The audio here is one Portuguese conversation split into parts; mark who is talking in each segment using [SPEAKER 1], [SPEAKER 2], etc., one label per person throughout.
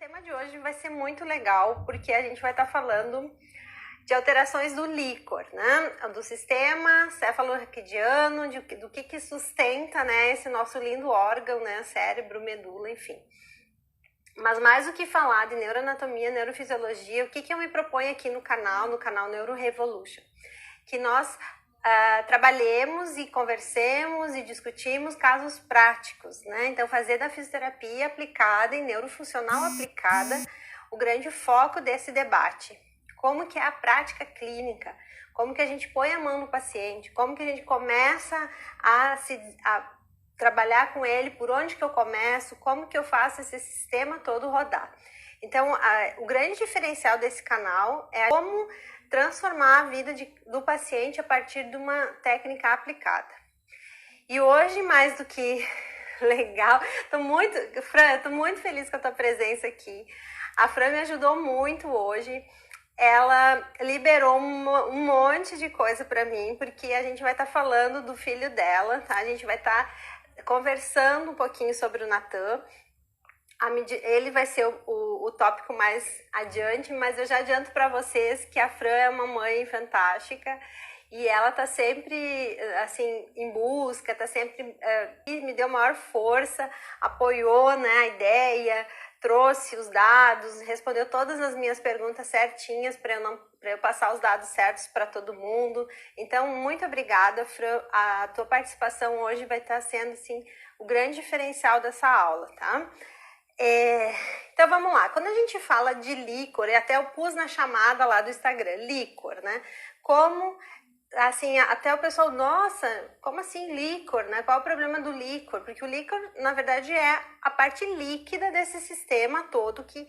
[SPEAKER 1] tema de hoje vai ser muito legal, porque a gente vai estar falando de alterações do líquor, né? Do sistema cefalorraquidiano, do que sustenta, né, esse nosso lindo órgão, né? Cérebro, medula, enfim. Mas mais do que falar de neuroanatomia, neurofisiologia, o que eu me proponho aqui no canal Neuro Revolution? Que nós trabalhemos e conversemos e discutimos casos práticos, né? Então, fazer da fisioterapia aplicada e neurofuncional aplicada o grande foco desse debate. Como que é a prática clínica, como que a gente põe a mão no paciente, como que a gente começa a trabalhar com ele, por onde que eu começo, como que eu faço esse sistema todo rodar. Então, o grande diferencial desse canal é como transformar a vida do paciente a partir de uma técnica aplicada. E hoje, mais do que legal, Fran, eu tô muito feliz com a tua presença aqui. A Fran me ajudou muito hoje. Ela liberou um monte de coisa para mim, porque a gente vai estar falando do filho dela, tá? A gente vai estar conversando um pouquinho sobre o Natan. Ele vai ser o tópico mais adiante, mas eu já adianto para vocês que a Fran é uma mãe fantástica e ela tá sempre, assim, em busca, tá sempre, me deu maior força, apoiou, né, a ideia, trouxe os dados, respondeu todas as minhas perguntas certinhas para eu passar os dados certos para todo mundo. Então, muito obrigada, Fran. A tua participação hoje vai estar sendo, assim, o grande diferencial dessa aula, tá? Então vamos lá, quando a gente fala de líquor, e até eu pus na chamada lá do Instagram, líquor, né? Como, assim, até o pessoal, nossa, como assim líquor, né? Qual é o problema do líquor? Porque o líquor, na verdade, é a parte líquida desse sistema todo que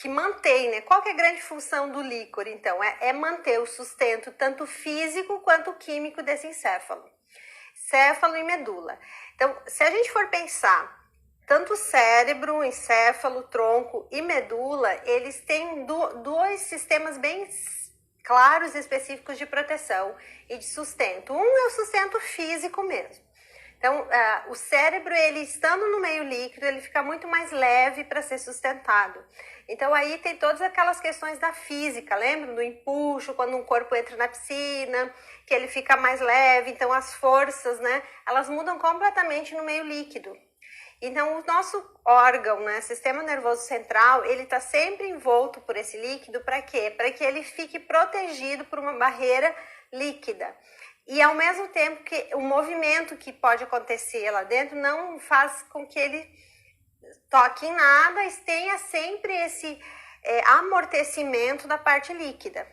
[SPEAKER 1] mantém, né? Qual que é a grande função do líquor, então? É manter o sustento tanto físico quanto químico desse encéfalo e medula. Então, se a gente for pensar, tanto o cérebro, encéfalo, tronco e medula, eles têm dois sistemas bem claros e específicos de proteção e de sustento. Um é o sustento físico mesmo. Então, o cérebro, ele estando no meio líquido, ele fica muito mais leve para ser sustentado. Então, aí tem todas aquelas questões da física, lembra? Do empuxo, quando um corpo entra na piscina, que ele fica mais leve. Então, as forças, né, elas mudam completamente no meio líquido. Então, o nosso órgão, né, sistema nervoso central, ele está sempre envolto por esse líquido, para quê? Para que ele fique protegido por uma barreira líquida. E ao mesmo tempo que o movimento que pode acontecer lá dentro não faz com que ele toque em nada, e tenha sempre esse amortecimento da parte líquida.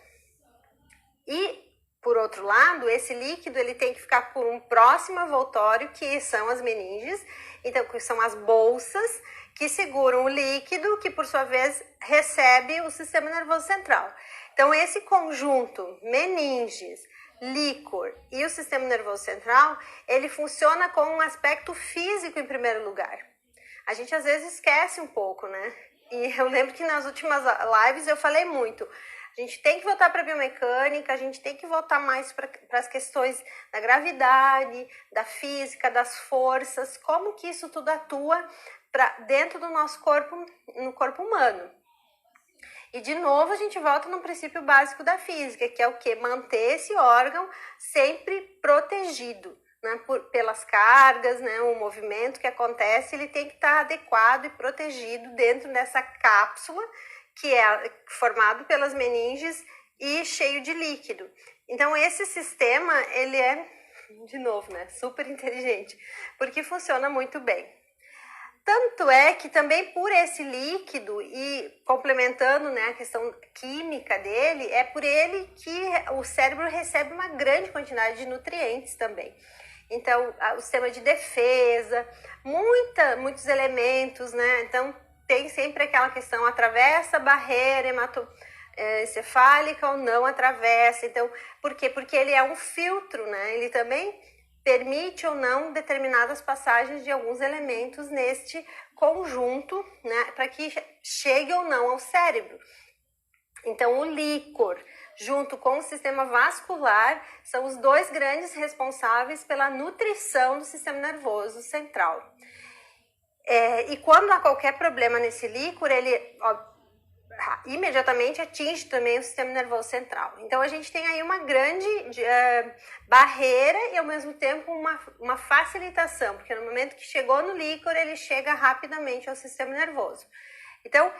[SPEAKER 1] E, por outro lado, esse líquido ele tem que ficar por um próximo envoltório, que são as meninges, então, que são as bolsas que seguram o líquido, que por sua vez recebe o sistema nervoso central. Então, esse conjunto meninges, líquor e o sistema nervoso central, ele funciona com um aspecto físico em primeiro lugar. A gente às vezes esquece um pouco, né? E eu lembro que nas últimas lives eu falei muito. A gente tem que voltar para a biomecânica, a gente tem que voltar mais para as questões da gravidade, da física, das forças, como que isso tudo atua dentro do nosso corpo, no corpo humano. E de novo a gente volta no princípio básico da física, que é o quê? Manter esse órgão sempre protegido, né? Pelas cargas, né? O movimento que acontece, ele tem que estar adequado e protegido dentro dessa cápsula, que é formado pelas meninges e cheio de líquido. Então, esse sistema, ele é, de novo, né, super inteligente, porque funciona muito bem. Tanto é que também por esse líquido e complementando, né, a questão química dele, é por ele que o cérebro recebe uma grande quantidade de nutrientes também. Então, o sistema de defesa, muitos elementos, né, então tem sempre aquela questão, atravessa a barreira encefálica ou não atravessa. Então, por quê? Porque ele é um filtro, né? Ele também permite ou não determinadas passagens de alguns elementos neste conjunto, né? Para que chegue ou não ao cérebro. Então, o líquor, junto com o sistema vascular, são os dois grandes responsáveis pela nutrição do sistema nervoso central. E quando há qualquer problema nesse líquor, ele imediatamente atinge também o sistema nervoso central. Então a gente tem aí uma grande barreira e ao mesmo tempo uma facilitação, porque no momento que chegou no líquor, ele chega rapidamente ao sistema nervoso. Então,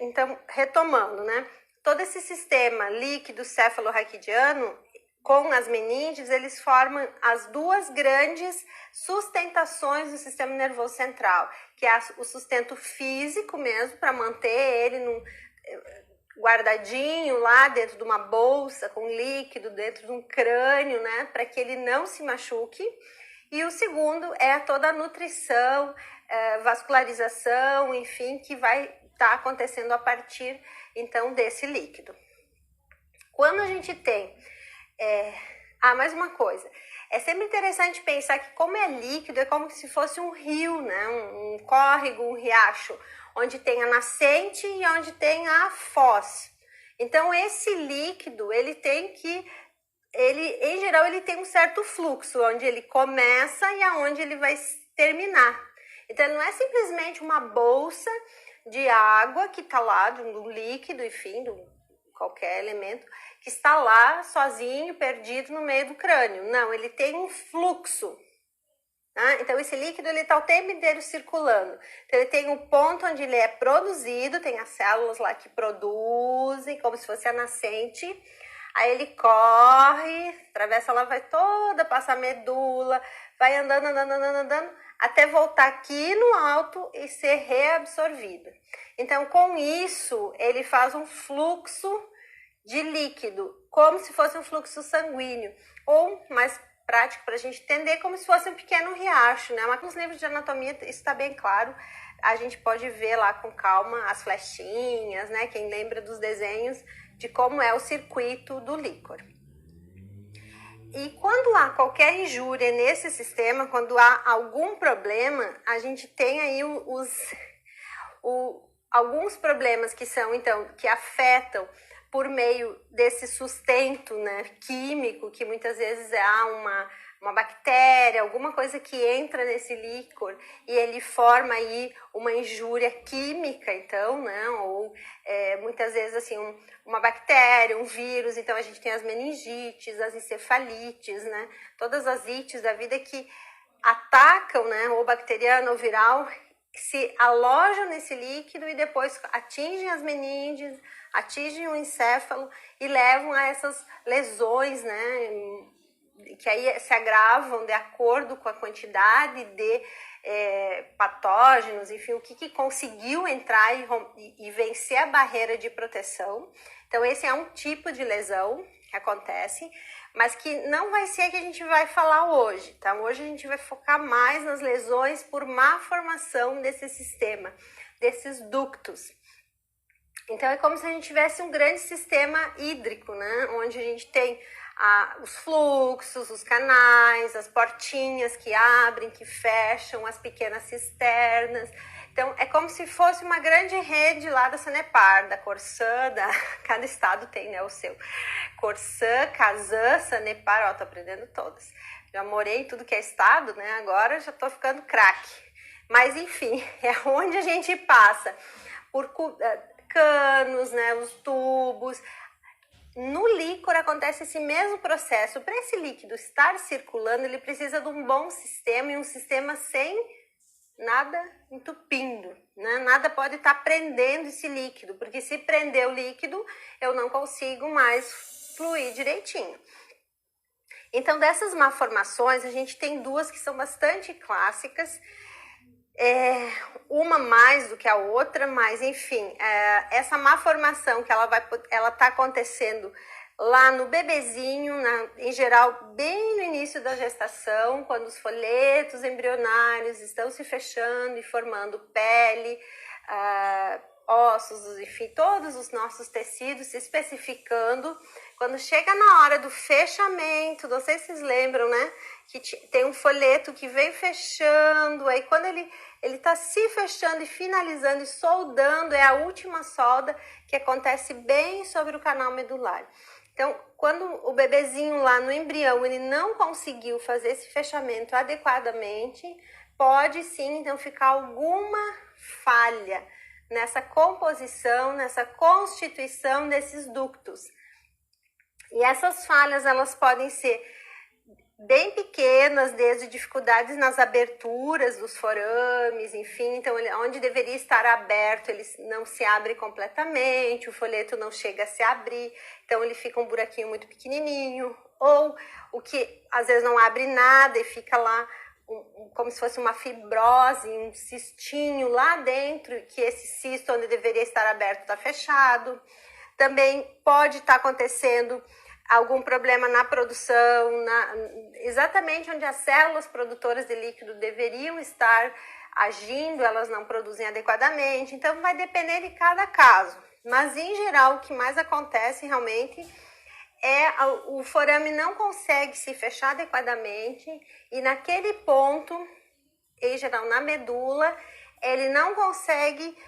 [SPEAKER 1] então, retomando, né? Todo esse sistema líquido cefalorraquidiano com as meninges, eles formam as duas grandes sustentações do sistema nervoso central, que é o sustento físico mesmo, para manter ele guardadinho lá dentro de uma bolsa com líquido, dentro de um crânio, né, para que ele não se machuque. E o segundo é toda a nutrição, vascularização, enfim, que vai estar acontecendo a partir, então, desse líquido. Quando a gente tem mais uma coisa. É sempre interessante pensar que como é líquido, é como se fosse um rio, né? Um córrego, um riacho, onde tem a nascente e onde tem a foz. Então, esse líquido, em geral, ele tem um certo fluxo, onde ele começa e aonde ele vai terminar. Então, ele não é simplesmente uma bolsa de água que está lá, de um líquido, enfim, de qualquer elemento, que está lá sozinho, perdido no meio do crânio. Não, ele tem um fluxo. Né? Então, esse líquido está o tempo inteiro circulando. Então, ele tem um ponto onde ele é produzido, tem as células lá que produzem, como se fosse a nascente. Aí ele corre, atravessa lá, vai toda, passa a medula, vai andando, até voltar aqui no alto e ser reabsorvido. Então, com isso, ele faz um fluxo de líquido, como se fosse um fluxo sanguíneo, ou mais prático para a gente entender, como se fosse um pequeno riacho, né? Mas nos livros de anatomia isso está bem claro, a gente pode ver lá com calma as flechinhas, né? Quem lembra dos desenhos de como é o circuito do líquor. E quando há qualquer injúria nesse sistema, quando há algum problema, a gente tem aí alguns problemas que são, então, que afetam por meio desse sustento, né, químico, que muitas vezes há uma bactéria, alguma coisa que entra nesse líquor e ele forma aí uma injúria química, então, né, ou muitas vezes assim uma bactéria, um vírus. Então a gente tem as meningites, as encefalites, né, todas as ites da vida que atacam, né, ou bacteriana ou viral, se alojam nesse líquido e depois atingem as meninges, atingem o encéfalo e levam a essas lesões, né, que aí se agravam de acordo com a quantidade de patógenos, enfim, o que conseguiu entrar e vencer a barreira de proteção. Então, esse é um tipo de lesão que acontece, mas que não vai ser a que a gente vai falar hoje, tá? Hoje a gente vai focar mais nas lesões por má formação desse sistema, desses ductos. Então, é como se a gente tivesse um grande sistema hídrico, né? Onde a gente tem os fluxos, os canais, as portinhas que abrem, que fecham, as pequenas cisternas. Então, é como se fosse uma grande rede lá da Sanepar, da Corsã, cada estado tem, né, o seu. Corsã, Casan, Sanepar, tô aprendendo todas. Já morei em tudo que é estado, né, agora já tô ficando craque. Mas, enfim, é onde a gente passa por canos, né, os tubos. No líquor acontece esse mesmo processo. Para esse líquido estar circulando, ele precisa de um bom sistema e um sistema sem nada entupindo, né? Nada pode estar prendendo esse líquido, porque se prender o líquido, eu não consigo mais fluir direitinho. Então, dessas malformações, a gente tem duas que são bastante clássicas, uma mais do que a outra, mas enfim, essa malformação que ela tá acontecendo lá no bebezinho, em geral, bem no início da gestação, quando os folhetos embrionários estão se fechando e formando pele, ossos, enfim, todos os nossos tecidos se especificando. Quando chega na hora do fechamento, não sei se vocês lembram, né? Que tem um folheto que vem fechando, aí quando ele está se fechando e finalizando e soldando, é a última solda que acontece bem sobre o canal medular. Então, quando o bebezinho lá no embrião, ele não conseguiu fazer esse fechamento adequadamente, pode sim, então, ficar alguma falha nessa composição, nessa constituição desses ductos. E essas falhas, elas podem ser bem pequenas, desde dificuldades nas aberturas dos forames, enfim, então onde deveria estar aberto, ele não se abre completamente, o folheto não chega a se abrir, então ele fica um buraquinho muito pequenininho, ou o que às vezes não abre nada e fica lá como se fosse uma fibrose, um cistinho lá dentro, que esse cisto onde deveria estar aberto está fechado. Também pode estar acontecendo algum problema na produção, exatamente onde as células produtoras de líquido deveriam estar agindo, elas não produzem adequadamente. Então vai depender de cada caso, mas em geral o que mais acontece realmente é o forame não consegue se fechar adequadamente e naquele ponto, em geral na medula, ele não consegue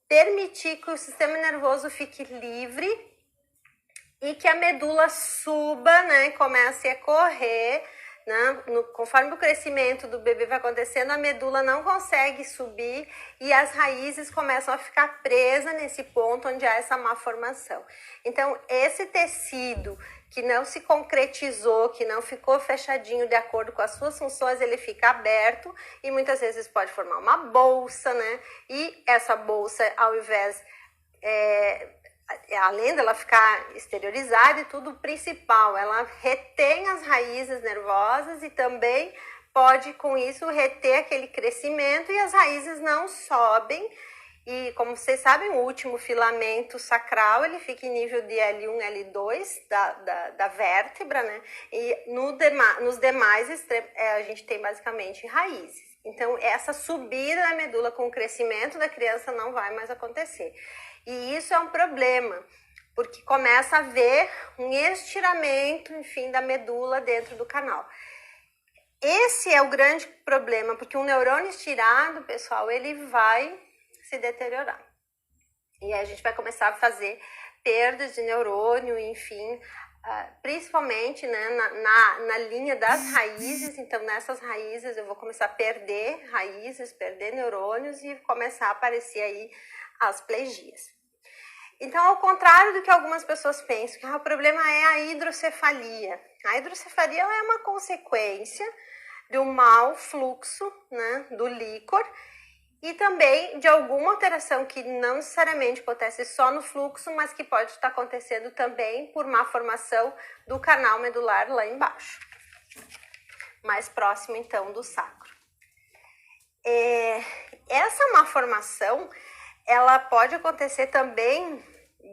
[SPEAKER 1] permitir que o sistema nervoso fique livre e que a medula suba, né, comece a correr, né, conforme o crescimento do bebê vai acontecendo, a medula não consegue subir e as raízes começam a ficar presas nesse ponto onde há essa má formação. Então, esse tecido que não se concretizou, que não ficou fechadinho de acordo com as suas funções, ele fica aberto e muitas vezes pode formar uma bolsa, né? E essa bolsa, ao invés, além dela ficar exteriorizada e tudo, o principal, ela retém as raízes nervosas e também pode, com isso, reter aquele crescimento e as raízes não sobem. E como vocês sabem, o último filamento sacral, ele fica em nível de L1, L2 da vértebra, né? E nos demais extremos, a gente tem basicamente raízes. Então, essa subida da medula com o crescimento da criança não vai mais acontecer. E isso é um problema, porque começa a haver um estiramento, enfim, da medula dentro do canal. Esse é o grande problema, porque um neurônio estirado, pessoal, ele vai se deteriorar. E aí a gente vai começar a fazer perdas de neurônio, enfim, principalmente, né, na linha das raízes. Então, nessas raízes eu vou começar a perder raízes, perder neurônios e começar a aparecer aí as plegias. Então, ao contrário do que algumas pessoas pensam, que o problema é a hidrocefalia. A hidrocefalia é uma consequência de um mau fluxo, né, do líquor e também de alguma alteração que não necessariamente acontece só no fluxo, mas que pode estar acontecendo também por má formação do canal medular lá embaixo, mais próximo então do sacro. Essa má formação, ela pode acontecer também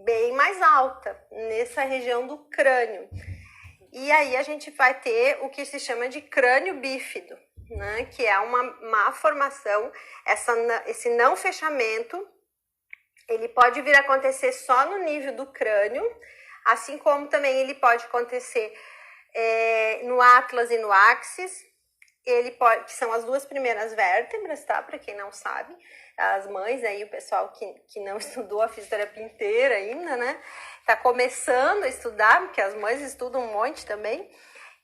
[SPEAKER 1] bem mais alta, nessa região do crânio. E aí a gente vai ter o que se chama de crânio bífido, né? Que é uma má formação, esse não fechamento, ele pode vir a acontecer só no nível do crânio, assim como também ele pode acontecer no atlas e no axis, que são as duas primeiras vértebras, tá? Para quem não sabe, as mães aí, o pessoal que não estudou a fisioterapia inteira ainda, né? Tá começando a estudar, porque as mães estudam um monte também.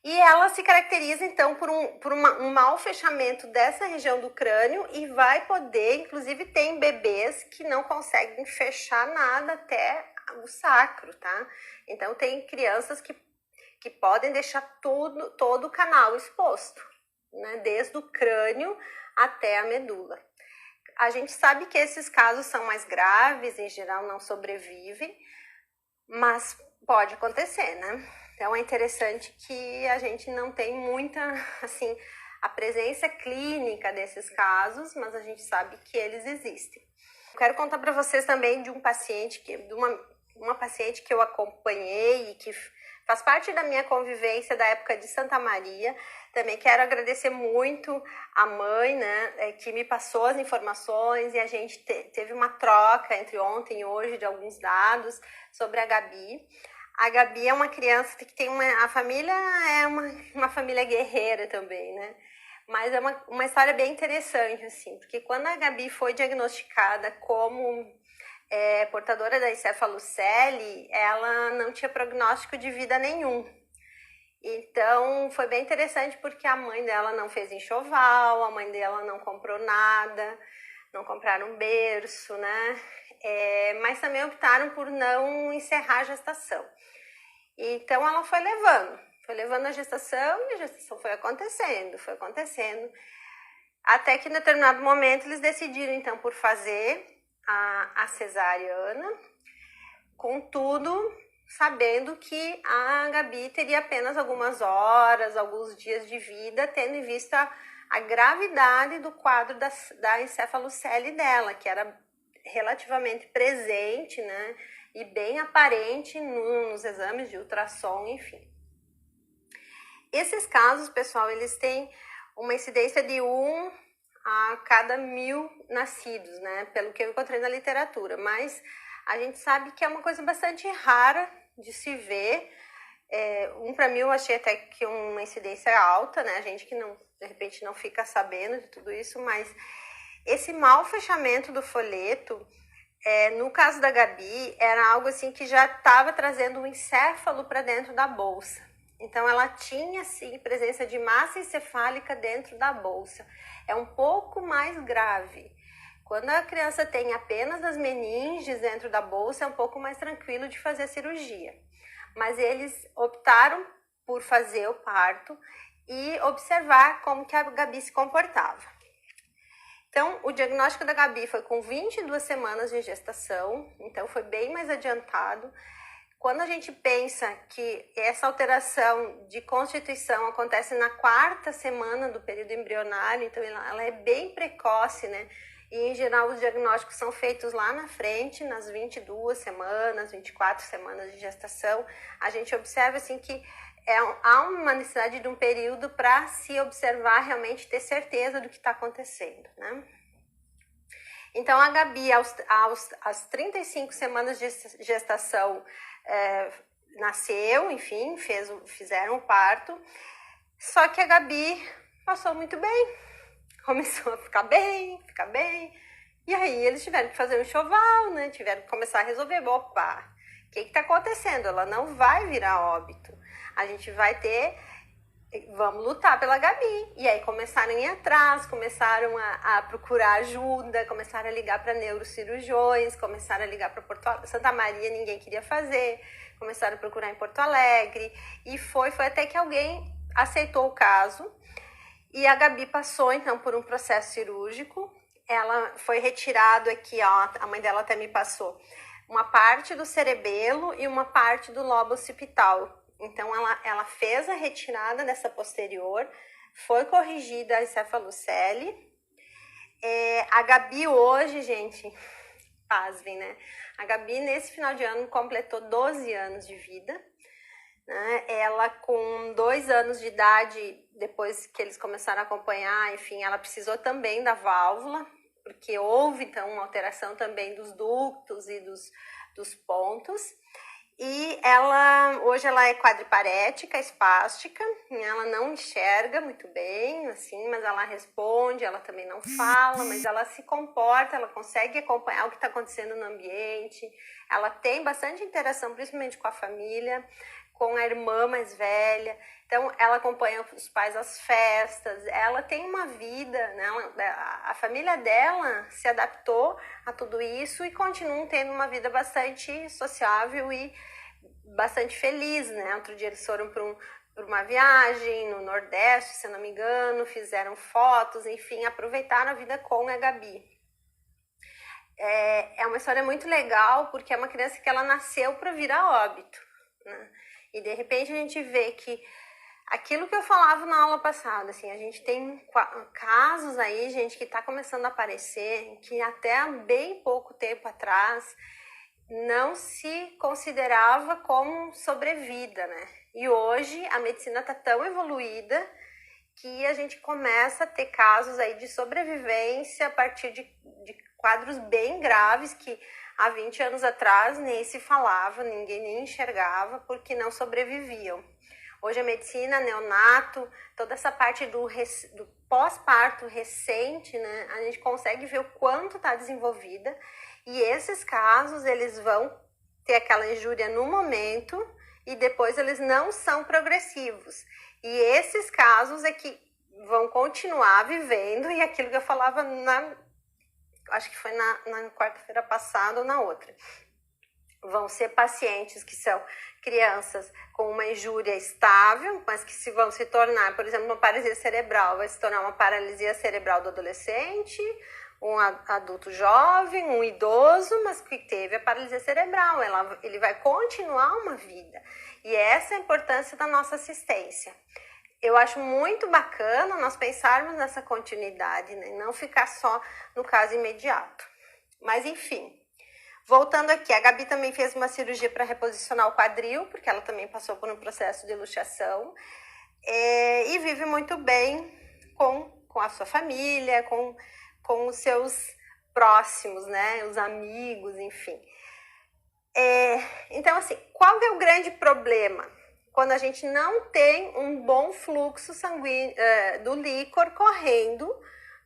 [SPEAKER 1] E ela se caracteriza, então, por um mau fechamento dessa região do crânio e vai poder, inclusive, tem bebês que não conseguem fechar nada até o sacro, tá? Então, tem crianças que podem deixar todo o canal exposto, né? Desde o crânio até a medula. A gente sabe que esses casos são mais graves, em geral não sobrevivem, mas pode acontecer, né? Então é interessante que a gente não tem muita, assim, a presença clínica desses casos, mas a gente sabe que eles existem. Eu quero contar para vocês também de um paciente, de uma paciente que eu acompanhei e que faz parte da minha convivência da época de Santa Maria. Também quero agradecer muito a mãe, né, que me passou as informações e a gente teve uma troca entre ontem e hoje de alguns dados sobre a Gabi. A Gabi é uma criança que tem a família é uma família guerreira também, né? Mas é uma história bem interessante, assim, porque quando a Gabi foi diagnosticada como portadora da encefalocele, ela não tinha prognóstico de vida nenhum. Então, foi bem interessante porque a mãe dela não fez enxoval, a mãe dela não comprou nada, não compraram berço, né? Mas também optaram por não encerrar a gestação. Então, ela foi levando a gestação e a gestação foi acontecendo, até que em determinado momento eles decidiram, então, por fazer a cesariana, contudo, sabendo que a Gabi teria apenas algumas horas, alguns dias de vida, tendo em vista a gravidade do quadro da encefalocele dela, que era relativamente presente, né, e bem aparente nos exames de ultrassom, enfim. Esses casos, pessoal, eles têm uma incidência de 1 a cada 1000 nascidos, né, pelo que eu encontrei na literatura, mas a gente sabe que é uma coisa bastante rara de se ver. 1 para 1000 eu achei até que uma incidência alta, né? A gente que não, de repente não fica sabendo de tudo isso, mas esse mau fechamento do folheto, no caso da Gabi, era algo assim que já estava trazendo um encéfalo para dentro da bolsa. Então ela tinha sim presença de massa encefálica dentro da bolsa. É um pouco mais grave. Quando a criança tem apenas as meninges dentro da bolsa, é um pouco mais tranquilo de fazer a cirurgia. Mas eles optaram por fazer o parto e observar como que a Gabi se comportava. Então, o diagnóstico da Gabi foi com 22 semanas de gestação, então foi bem mais adiantado. Quando a gente pensa que essa alteração de constituição acontece na 4ª semana do período embrionário, então ela é bem precoce, né? E, em geral, os diagnósticos são feitos lá na frente, nas 22 semanas, 24 semanas de gestação. A gente observa, assim, que há uma necessidade de um período para se observar, realmente ter certeza do que está acontecendo, né? Então, a Gabi, às 35 semanas de gestação, nasceu, enfim, fizeram o parto. Só que a Gabi passou muito bem. Começou a ficar bem, e aí eles tiveram que fazer um enxoval, né, tiveram que começar a resolver, opa, o que está acontecendo? Ela não vai virar óbito, a gente vai vamos lutar pela Gabi. E aí começaram a ir atrás, começaram a procurar ajuda, começaram a ligar para neurocirurgiões, começaram a ligar para Santa Maria, ninguém queria fazer, começaram a procurar em Porto Alegre, e foi até que alguém aceitou o caso. E a Gabi passou, então, por um processo cirúrgico. Ela foi retirado aqui, ó, a mãe dela até me passou, uma parte do cerebelo e uma parte do lobo occipital. Então, ela fez a retirada dessa posterior, foi corrigida a encefalocele. A Gabi hoje, gente, pasmem, né? A Gabi, nesse final de ano, completou 12 anos de vida. Ela, com 2 anos de idade, depois que eles começaram a acompanhar, enfim, ela precisou também da válvula, porque houve, então, uma alteração também dos ductos e dos pontos. E hoje ela é quadriparética, espástica, ela não enxerga muito bem, assim, mas ela responde, ela também não fala, mas ela se comporta, ela consegue acompanhar o que está acontecendo no ambiente, ela tem bastante interação, principalmente com a família, com a irmã mais velha. Então, ela acompanha os pais às festas, ela tem uma vida, né? A família dela se adaptou a tudo isso e continuam tendo uma vida bastante sociável e bastante feliz, né? Outro dia eles foram para uma viagem no Nordeste, se eu não me engano, fizeram fotos, enfim, aproveitaram a vida com a Gabi. É uma história muito legal, porque é uma criança que ela nasceu para vir a óbito, né? E de repente a gente vê que aquilo que eu falava na aula passada, assim, a gente tem casos aí, gente, que está começando a aparecer, que até há bem pouco tempo atrás não se considerava como sobrevida, né? E hoje a medicina está tão evoluída que a gente começa a ter casos aí de sobrevivência a partir de quadros bem graves que há 20 anos atrás nem se falava, ninguém nem enxergava porque não sobreviviam. Hoje a medicina, neonato, toda essa parte do pós-parto recente, né, a gente consegue ver o quanto está desenvolvida, e esses casos eles vão ter aquela injúria no momento e depois eles não são progressivos. E esses casos é que vão continuar vivendo, e aquilo que eu falava acho que foi na quarta-feira passada ou na outra. Vão ser pacientes que são crianças com uma injúria estável, mas que vão se tornar, por exemplo, uma paralisia cerebral, vai se tornar uma paralisia cerebral do adolescente, um adulto jovem, um idoso, mas que teve a paralisia cerebral, ele vai continuar uma vida. E essa é a importância da nossa assistência. Eu acho muito bacana nós pensarmos nessa continuidade, né? Não ficar só no caso imediato. Mas enfim, voltando aqui, a Gabi também fez uma cirurgia para reposicionar o quadril, porque ela também passou por um processo de luxação, e vive muito bem com a sua família, com os seus próximos, né? Os amigos, enfim. Então, assim, qual é o grande problema? Quando a gente não tem um bom fluxo sanguíneo do líquor correndo,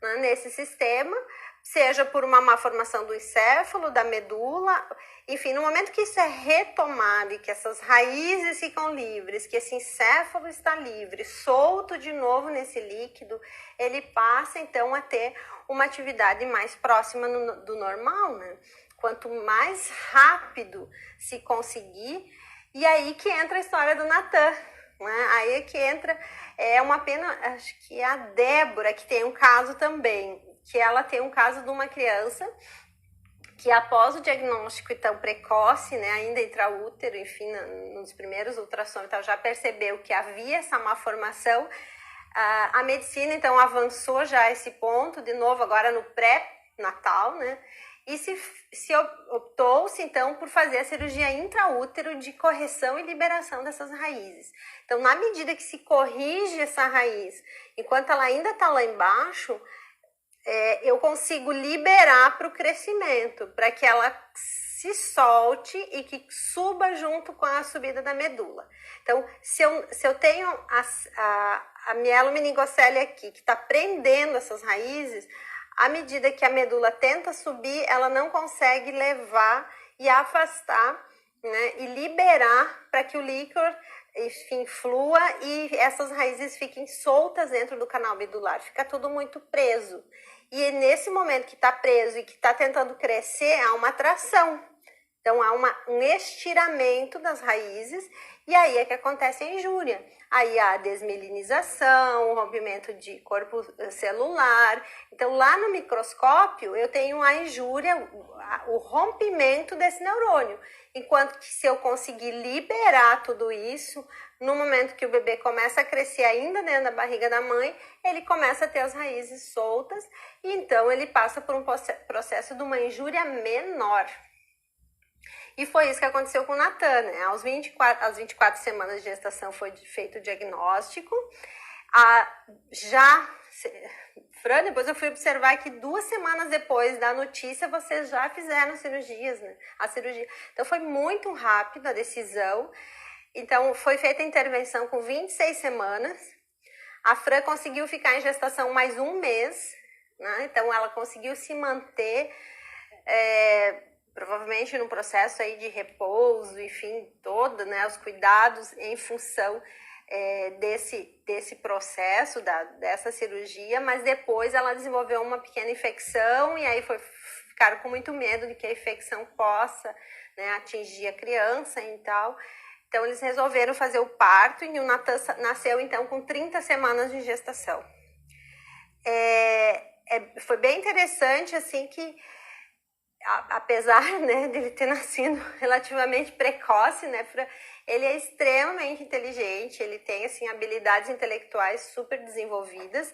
[SPEAKER 1] né, nesse sistema, seja por uma má formação do encéfalo, da medula, enfim, no momento que isso é retomado e que essas raízes ficam livres, que esse encéfalo está livre, solto de novo nesse líquido, ele passa então a ter uma atividade mais próxima do normal, né? Quanto mais rápido se conseguir. E aí que entra a história do Natan, né? Aí é que entra, uma pena, acho que é a Débora, que tem um caso também, que ela tem um caso de uma criança que após o diagnóstico então precoce, né, ainda intraútero, enfim, nos primeiros ultrassons, então já percebeu que havia essa malformação. A medicina então avançou já a esse ponto, de novo agora no pré-natal, né? E se optou-se, então, por fazer a cirurgia intraútero de correção e liberação dessas raízes. Então, na medida que se corrige essa raiz, enquanto ela ainda está lá embaixo, eu consigo liberar para o crescimento, para que ela se solte e que suba junto com a subida da medula. Então, se eu tenho a mielomeningocele aqui, que está prendendo essas raízes, à medida que a medula tenta subir, ela não consegue levar e afastar, né, e liberar para que o líquor, enfim, flua e essas raízes fiquem soltas dentro do canal medular. Fica tudo muito preso. E nesse momento que está preso e que está tentando crescer, há uma tração. Então, há um estiramento das raízes e aí é que acontece a injúria. Aí há a desmielinização, o rompimento de corpo celular. Então, lá no microscópio, eu tenho a injúria, o rompimento desse neurônio. Enquanto que se eu conseguir liberar tudo isso, no momento que o bebê começa a crescer ainda dentro da barriga da mãe, ele começa a ter as raízes soltas e então ele passa por um processo de uma injúria menor. E foi isso que aconteceu com o Natan, né? Às 24 semanas de gestação foi feito o diagnóstico. Fran, depois eu fui observar que 2 semanas depois da notícia, vocês já fizeram cirurgias, né? A cirurgia. Então, foi muito rápida a decisão. Então, foi feita a intervenção com 26 semanas. A Fran conseguiu ficar em gestação mais 1 mês, né? Então, ela conseguiu se manter... provavelmente no processo aí de repouso, enfim, todo, né, os cuidados em função desse processo, dessa cirurgia, mas depois ela desenvolveu uma pequena infecção e aí ficaram com muito medo de que a infecção possa, né, atingir a criança e tal. Então eles resolveram fazer o parto e o Natan nasceu então com 30 semanas de gestação. Foi bem interessante, assim, que apesar, né, dele ter nascido relativamente precoce, né, ele é extremamente inteligente, ele tem, assim, habilidades intelectuais super desenvolvidas,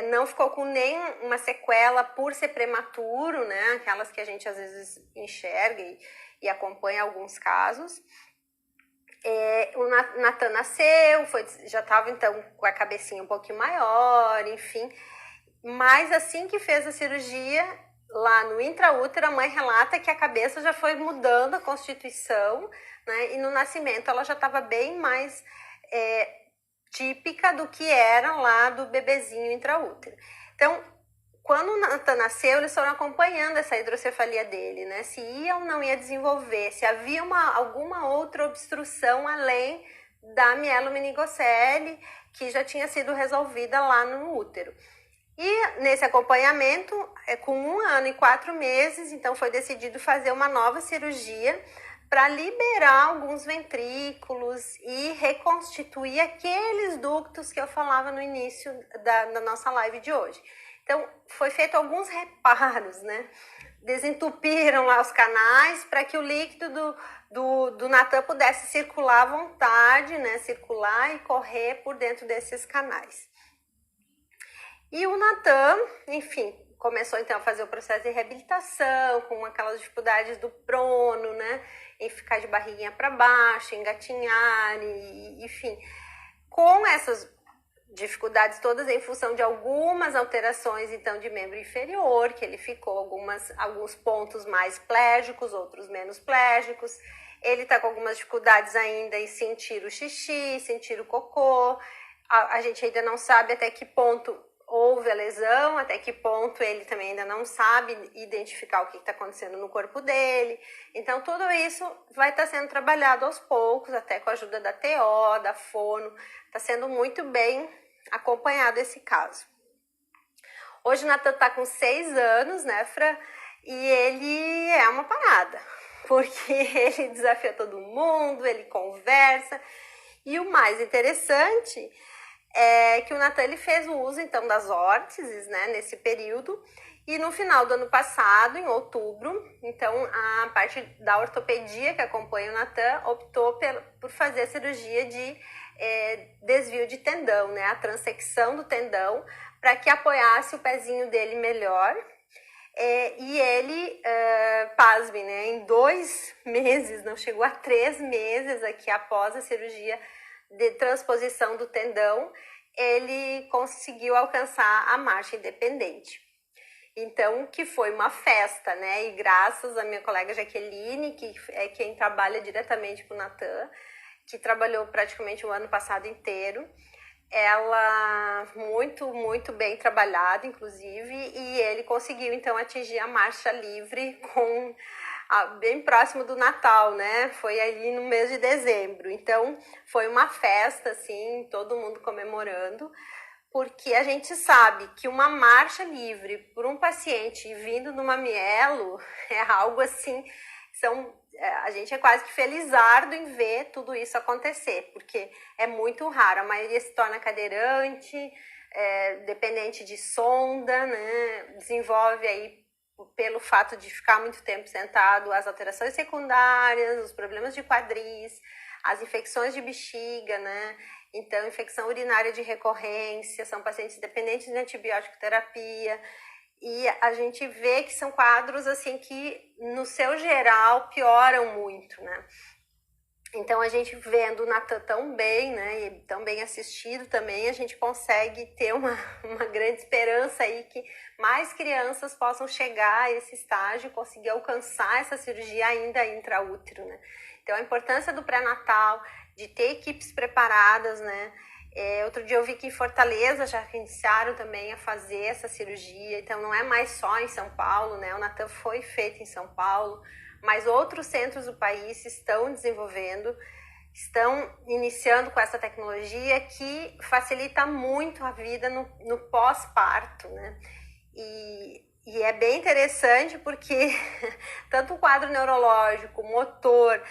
[SPEAKER 1] não ficou com nenhuma sequela por ser prematuro, né, aquelas que a gente às vezes enxerga e acompanha alguns casos. O Natan nasceu, já estava então com a cabecinha um pouquinho maior, enfim, mas assim que fez a cirurgia, lá no intraútero, a mãe relata que a cabeça já foi mudando a constituição, né? E no nascimento ela já estava bem mais típica do que era lá do bebezinho intraútero. Então, quando o Natan nasceu, eles foram acompanhando essa hidrocefalia dele, né? Se ia ou não ia desenvolver, se havia alguma outra obstrução além da mielomeningocele, que já tinha sido resolvida lá no útero. E nesse acompanhamento, com 1 ano e 4 meses, então foi decidido fazer uma nova cirurgia para liberar alguns ventrículos e reconstituir aqueles ductos que eu falava no início da nossa live de hoje. Então, foi feito alguns reparos, né? Desentupiram lá os canais para que o líquido do Natan pudesse circular à vontade, né? Circular e correr por dentro desses canais. E o Natan, enfim, começou então a fazer o processo de reabilitação, com aquelas dificuldades do prono, né? Em ficar de barriguinha para baixo, engatinhar, enfim. Com essas dificuldades todas em função de algumas alterações, então, de membro inferior, que ele ficou alguns pontos mais plégicos, outros menos plégicos. Ele está com algumas dificuldades ainda em sentir o xixi, sentir o cocô. A gente ainda não sabe até que ponto houve a lesão, até que ponto ele também ainda não sabe identificar o que está acontecendo no corpo dele. Então, tudo isso vai estar sendo trabalhado aos poucos, até com a ajuda da TO, da fono. Está sendo muito bem acompanhado esse caso. Hoje o Natan está com 6 anos, né, Fran? E ele é uma parada, porque ele desafia todo mundo, ele conversa. E o mais interessante é que o Natan ele fez o uso então das órteses, né, nesse período, e no final do ano passado, em outubro, então a parte da ortopedia que acompanha o Natan optou por fazer a cirurgia de desvio de tendão, né, a transecção do tendão, para que apoiasse o pezinho dele melhor. E ele, pasme, né, em 2 meses, não chegou a 3 meses aqui após a cirurgia de transposição do tendão, ele conseguiu alcançar a marcha independente. Então, que foi uma festa, né? E graças à minha colega Jaqueline, que é quem trabalha diretamente com o Natan, que trabalhou praticamente o ano passado inteiro, ela muito bem trabalhada, inclusive, e ele conseguiu então atingir a marcha livre bem próximo do Natal, né? Foi ali no mês de dezembro. Então, foi uma festa, assim, todo mundo comemorando, porque a gente sabe que uma marcha livre por um paciente vindo numa mielo é algo assim, a gente é quase que felizardo em ver tudo isso acontecer, porque é muito raro, a maioria se torna cadeirante, dependente de sonda, né? Desenvolve aí, pelo fato de ficar muito tempo sentado, as alterações secundárias, os problemas de quadris, as infecções de bexiga, né? Então, infecção urinária de recorrência, são pacientes dependentes de antibiótico terapia, e a gente vê que são quadros assim que, no seu geral, pioram muito, né? Então, a gente vendo o Natan tão bem, né, e tão bem assistido também, a gente consegue ter uma grande esperança aí que mais crianças possam chegar a esse estágio e conseguir alcançar essa cirurgia ainda intraútero, né? Então, a importância do pré-natal, de ter equipes preparadas, né? Outro dia eu vi que em Fortaleza já iniciaram também a fazer essa cirurgia, então não é mais só em São Paulo, né? O Natan foi feito em São Paulo, mas outros centros do país estão desenvolvendo, estão iniciando com essa tecnologia que facilita muito a vida no pós-parto, né? E é bem interessante porque tanto o quadro neurológico, motor,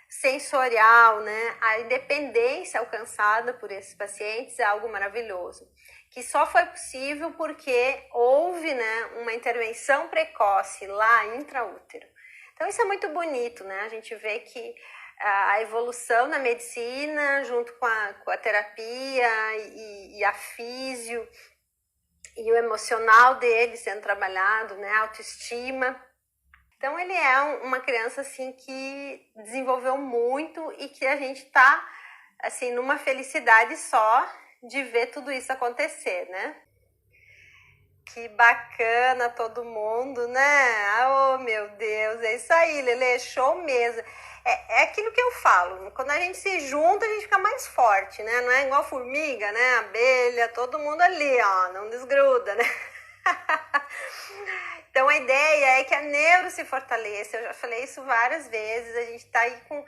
[SPEAKER 1] sensorial, né, a independência alcançada por esses pacientes é algo maravilhoso, que só foi possível porque houve, né, uma intervenção precoce lá intraútero. Então isso é muito bonito, né? A gente vê que a evolução na medicina, junto com a terapia e a físio e o emocional dele sendo trabalhado, né, a autoestima. Então, ele é uma criança, assim, que desenvolveu muito e que a gente tá, assim, numa felicidade só de ver tudo isso acontecer, né? Que bacana todo mundo, né? Oh, meu Deus, é isso aí, Lelê, show mesmo. É aquilo que eu falo, quando a gente se junta, a gente fica mais forte, né? Não é igual formiga, né? Abelha, todo mundo ali, ó, não desgruda, né? ideia é que a neuro se fortaleça. Eu já falei isso várias vezes. A gente tá aí com...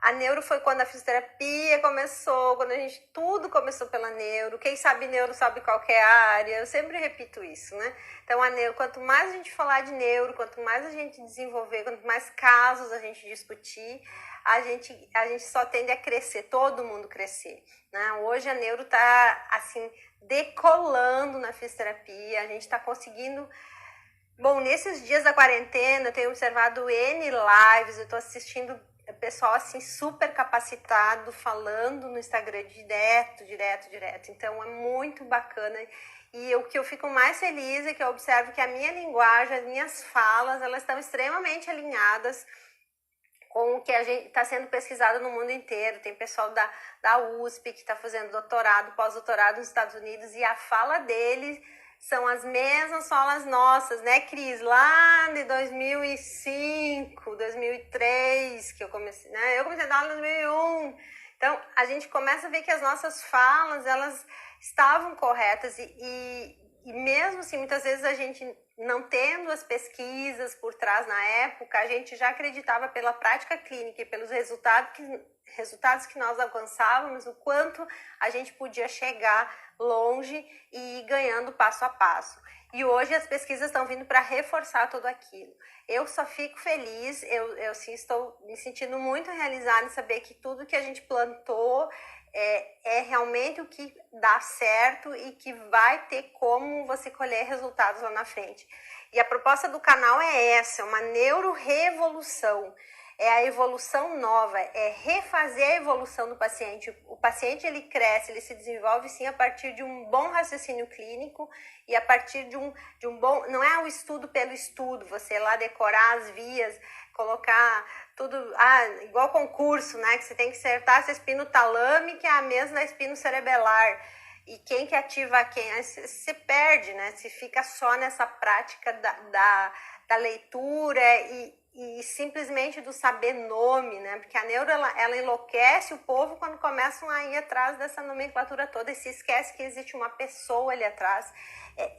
[SPEAKER 1] A neuro foi quando a fisioterapia começou, quando tudo começou pela neuro. Quem sabe neuro sabe qualquer área. Eu sempre repito isso, né? Então, a neuro, quanto mais a gente falar de neuro, quanto mais a gente desenvolver, quanto mais casos a gente discutir, a gente só tende a crescer, todo mundo crescer, né? Hoje a neuro tá, assim, decolando na fisioterapia. A gente está conseguindo... Bom, nesses dias da quarentena, eu tenho observado N lives, eu estou assistindo pessoal assim super capacitado falando no Instagram direto. Então é muito bacana. E o que eu fico mais feliz é que eu observo que a minha linguagem, as minhas falas, elas estão extremamente alinhadas com o que a gente está sendo pesquisado no mundo inteiro. Tem pessoal da USP que está fazendo doutorado, pós-doutorado nos Estados Unidos, e a fala deles são as mesmas falas nossas, né, Cris? Lá de 2005, 2003, que eu comecei, né? Eu comecei a dar aula em 2001. Então, a gente começa a ver que as nossas falas, elas estavam corretas. E mesmo assim, muitas vezes a gente, não tendo as pesquisas por trás na época, a gente já acreditava pela prática clínica e pelos resultados que nós alcançávamos, o quanto a gente podia chegar longe e ir ganhando passo a passo. E hoje as pesquisas estão vindo para reforçar tudo aquilo. Eu só fico feliz, eu sim, estou me sentindo muito realizada em saber que tudo que a gente plantou é realmente o que dá certo e que vai ter como você colher resultados lá na frente. E a proposta do canal é essa, uma neurorevolução. É a evolução nova, é refazer a evolução do paciente. O paciente, ele cresce, ele se desenvolve sim a partir de um bom raciocínio clínico e a partir de um bom... Não é o estudo pelo estudo, você lá decorar as vias, colocar tudo... igual concurso, né? Que você tem que acertar essa espino-talame, que é a mesma da espino-cerebelar. E quem que ativa quem? Aí você perde, né? Você fica só nessa prática da leitura e simplesmente do saber nome, né? Porque a neuro, ela enlouquece o povo quando começam a ir atrás dessa nomenclatura toda e se esquece que existe uma pessoa ali atrás.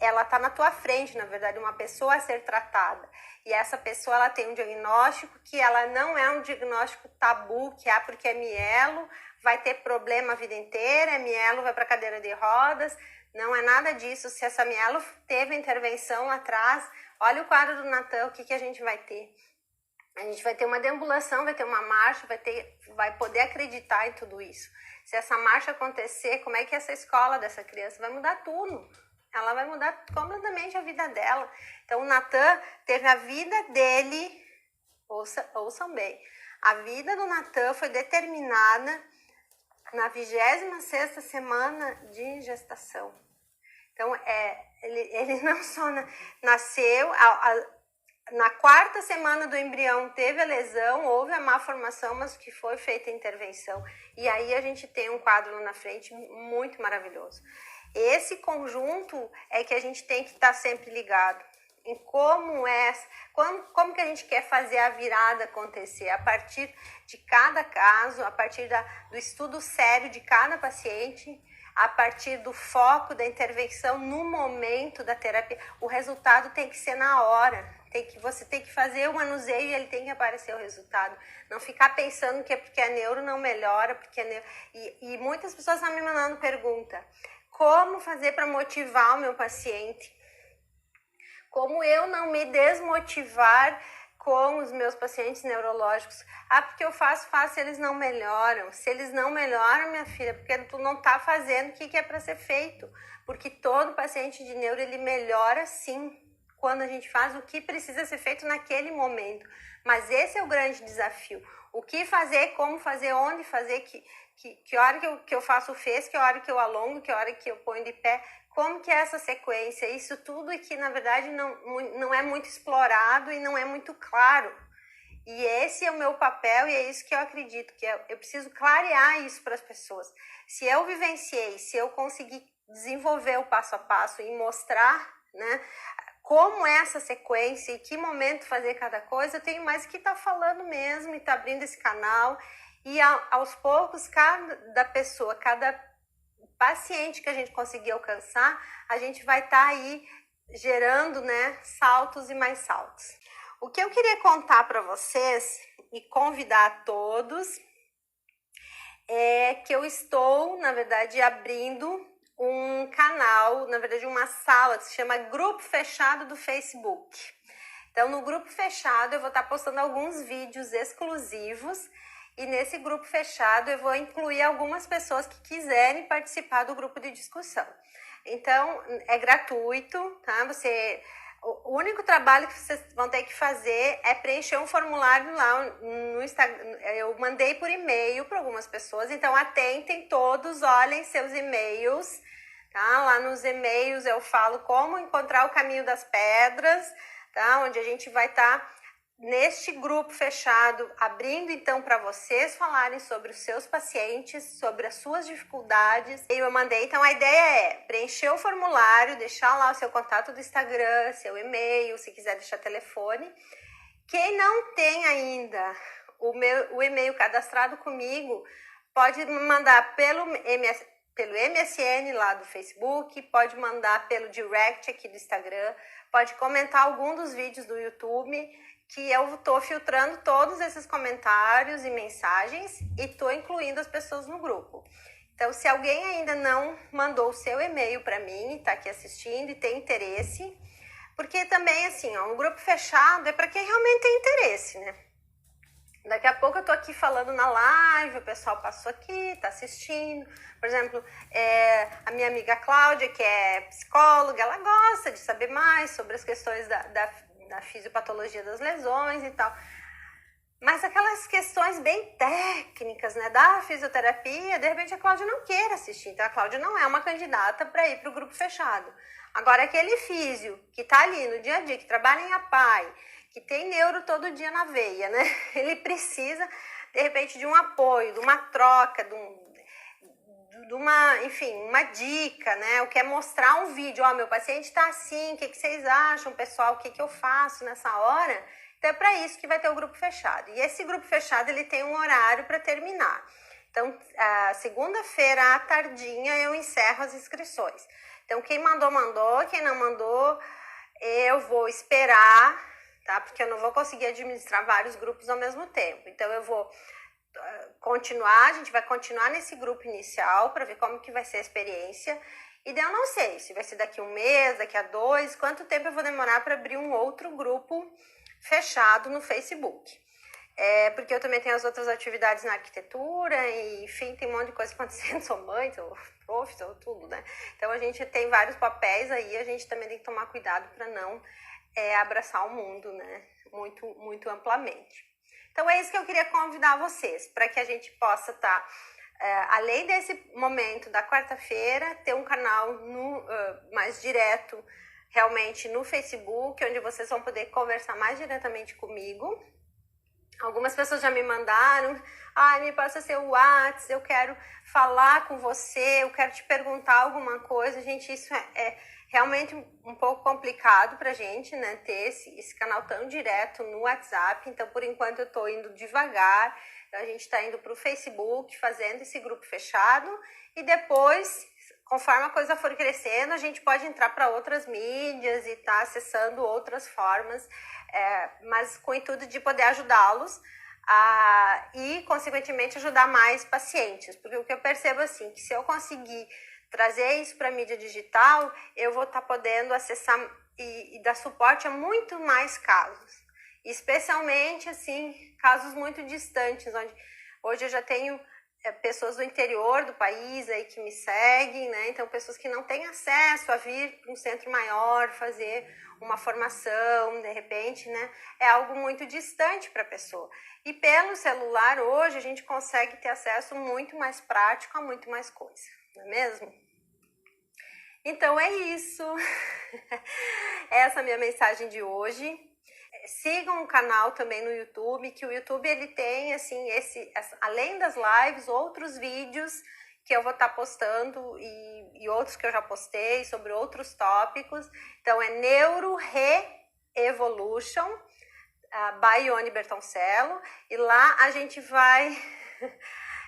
[SPEAKER 1] Ela está na tua frente, na verdade, uma pessoa a ser tratada. E essa pessoa, ela tem um diagnóstico que ela não é um diagnóstico tabu, que porque é mielo, vai ter problema a vida inteira, é mielo, vai para cadeira de rodas. Não é nada disso. Se essa mielo teve intervenção lá atrás, olha o quadro do Natan, o que a gente vai ter? A gente vai ter uma deambulação, vai ter uma marcha, vai poder acreditar em tudo isso. Se essa marcha acontecer, como é que essa escola dessa criança vai mudar tudo? Ela vai mudar completamente a vida dela. Então, o Natan teve a vida dele, ouçam bem, a vida do Natan foi determinada na 26ª semana de gestação. Então, ele não só nasceu... Na 4ª semana do embrião teve a lesão, houve a malformação, mas que foi feita a intervenção. E aí a gente tem um quadro lá na frente muito maravilhoso. Esse conjunto é que a gente tem que estar sempre ligado em como que a gente quer fazer a virada acontecer, a partir de cada caso, a partir do estudo sério de cada paciente, a partir do foco da intervenção no momento da terapia. O resultado tem que ser na hora. Você tem que fazer o manuseio e ele tem que aparecer o resultado. Não ficar pensando que é porque a neuro não melhora, porque a neuro... E muitas pessoas estão me mandando pergunta. Como fazer para motivar o meu paciente? Como eu não me desmotivar com os meus pacientes neurológicos? Porque eu faço, eles não melhoram. Se eles não melhoram, minha filha, porque tu não está fazendo o que é para ser feito. Porque todo paciente de neuro, ele melhora sim, quando a gente faz o que precisa ser feito naquele momento. Mas esse é o grande desafio. O que fazer, como fazer, onde fazer, que hora que eu faço o fez, que hora que eu alongo, que hora que eu ponho de pé, como que é essa sequência, isso tudo e que na verdade não é muito explorado e não é muito claro. E esse é o meu papel e é isso que eu acredito, que eu preciso clarear isso para as pessoas. Se eu vivenciei, se eu conseguir desenvolver o passo a passo e mostrar, né, como é essa sequência e que momento fazer cada coisa, eu tenho mais que estar falando mesmo e estar abrindo esse canal. E aos poucos, cada pessoa, cada paciente que a gente conseguir alcançar, a gente vai estar aí gerando, né, saltos e mais saltos. O que eu queria contar para vocês e convidar a todos é que eu estou, na verdade, abrindo um canal, na verdade uma sala que se chama Grupo Fechado do Facebook. Então, no grupo fechado eu vou estar postando alguns vídeos exclusivos e nesse grupo fechado eu vou incluir algumas pessoas que quiserem participar do grupo de discussão. Então, é gratuito, tá? O único trabalho que vocês vão ter que fazer é preencher um formulário lá no Instagram. Eu mandei por e-mail para algumas pessoas, então atentem todos, olhem seus e-mails, tá? Lá nos e-mails eu falo como encontrar o caminho das pedras, tá? Onde a gente vai estar neste grupo fechado, abrindo então para vocês falarem sobre os seus pacientes, sobre as suas dificuldades. Eu mandei, então a ideia é preencher o formulário, deixar lá o seu contato do Instagram, seu e-mail, se quiser deixar telefone. Quem não tem ainda o e-mail cadastrado comigo, pode me mandar pelo MSN lá do Facebook, pode mandar pelo direct aqui do Instagram, pode comentar algum dos vídeos do YouTube, que eu tô filtrando todos esses comentários e mensagens e tô incluindo as pessoas no grupo. Então, se alguém ainda não mandou o seu e-mail para mim, tá aqui assistindo e tem interesse, porque também, assim, ó, um grupo fechado é para quem realmente tem interesse, né? Daqui a pouco eu tô aqui falando na live, o pessoal passou aqui, tá assistindo. Por exemplo, a minha amiga Cláudia, que é psicóloga, ela gosta de saber mais sobre as questões da fisiopatologia das lesões e tal. Mas aquelas questões bem técnicas, né, da fisioterapia, de repente a Cláudia não queira assistir. Então a Cláudia não é uma candidata para ir para o grupo fechado. Agora, aquele físio que está ali no dia a dia, que trabalha em APAE, que tem neuro todo dia na veia, né? Ele precisa, de repente, de um apoio, de uma troca, de uma, enfim, uma dica, né? O que é mostrar um vídeo, ó, meu paciente está assim, o que vocês acham, pessoal, o que eu faço nessa hora? Então é para isso que vai ter o grupo fechado. E esse grupo fechado, ele tem um horário para terminar. Então, segunda-feira à tardinha eu encerro as inscrições. Então, quem mandou, mandou. Quem não mandou, eu vou esperar, tá? Porque eu não vou conseguir administrar vários grupos ao mesmo tempo. Então, eu vou continuar, a gente vai continuar nesse grupo inicial para ver como que vai ser a experiência. E daí eu não sei se vai ser daqui a 1 mês, daqui a 2, quanto tempo eu vou demorar para abrir um outro grupo fechado no Facebook. Porque eu também tenho as outras atividades na arquitetura e, enfim, tem um monte de coisa acontecendo, sou mãe, sou prof, sou tudo, né? Então a gente tem vários papéis aí, a gente também tem que tomar cuidado para não abraçar o mundo, né? Muito, muito amplamente. Então é isso que eu queria convidar vocês, para que a gente possa estar, além desse momento da quarta-feira, ter um canal mais direto, realmente no Facebook, onde vocês vão poder conversar mais diretamente comigo. Algumas pessoas já me mandaram, me passa seu WhatsApp, eu quero falar com você, eu quero te perguntar alguma coisa. Gente, isso é realmente um pouco complicado pra gente, né, ter esse canal tão direto no WhatsApp. Então, por enquanto, eu tô indo devagar. Então, a gente tá indo pro Facebook, fazendo esse grupo fechado. E depois, conforme a coisa for crescendo, a gente pode entrar para outras mídias e tá acessando outras formas, mas com o intuito de poder ajudá-los e, consequentemente, ajudar mais pacientes. Porque o que eu percebo, assim, que se eu conseguir trazer isso para a mídia digital, eu vou estar podendo acessar e dar suporte a muito mais casos. Especialmente, assim, casos muito distantes, onde hoje eu já tenho pessoas do interior do país aí que me seguem, né? Então, pessoas que não têm acesso a vir para um centro maior, fazer uma formação, de repente, né? É algo muito distante para a pessoa. E pelo celular, hoje, a gente consegue ter acesso muito mais prático a muito mais coisa, não é mesmo? Então, é isso. Essa é a minha mensagem de hoje. Sigam o canal também no YouTube, que o YouTube ele tem, assim, além das lives, outros vídeos que eu vou estar postando e outros que eu já postei sobre outros tópicos. Então, é Neuro Re-Evolution, by Ione Bertoncello, e lá a gente vai...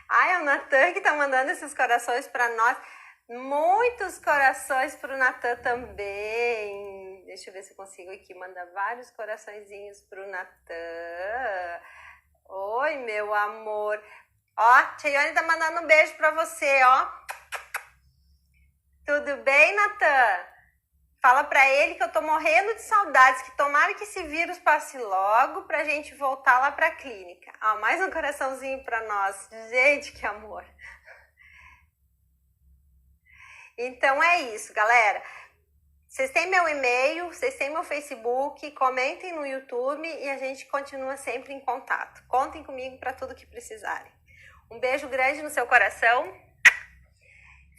[SPEAKER 1] Ai, é o Natan que tá mandando esses corações para nós. Muitos corações para o Natan também. Deixa eu ver se eu consigo aqui mandar vários coraçõezinhos pro Natan. Oi, meu amor. Ó, Cheyenne tá mandando um beijo pra você, ó. Tudo bem, Natan? Fala pra ele que eu tô morrendo de saudades, que tomara que esse vírus passe logo pra gente voltar lá pra clínica. Ó, mais um coraçãozinho pra nós. Gente, que amor. Então é isso, galera. Vocês têm meu e-mail, vocês têm meu Facebook, comentem no YouTube e a gente continua sempre em contato. Contem comigo para tudo que precisarem. Um beijo grande no seu coração.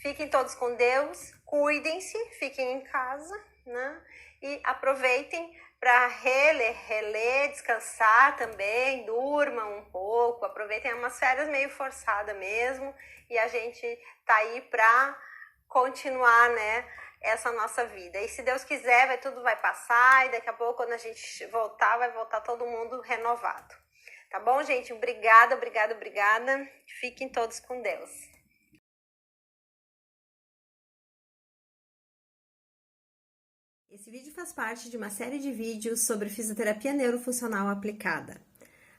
[SPEAKER 1] Fiquem todos com Deus, cuidem-se, fiquem em casa, né? E aproveitem para reler, descansar também, durmam um pouco, aproveitem umas férias meio forçadas mesmo e a gente tá aí para continuar, né, essa nossa vida. E se Deus quiser, tudo vai passar e daqui a pouco, quando a gente voltar, vai voltar todo mundo renovado. Tá bom, gente? Obrigada. Fiquem todos com Deus. Esse vídeo faz parte de uma série de vídeos sobre fisioterapia neurofuncional aplicada.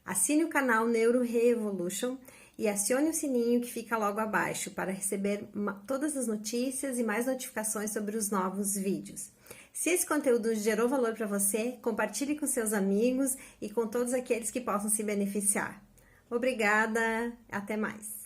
[SPEAKER 1] Assine o canal Neuro Revolution e acione o sininho que fica logo abaixo para receber todas as notícias e mais notificações sobre os novos vídeos. Se esse conteúdo gerou valor para você, compartilhe com seus amigos e com todos aqueles que possam se beneficiar. Obrigada, até mais!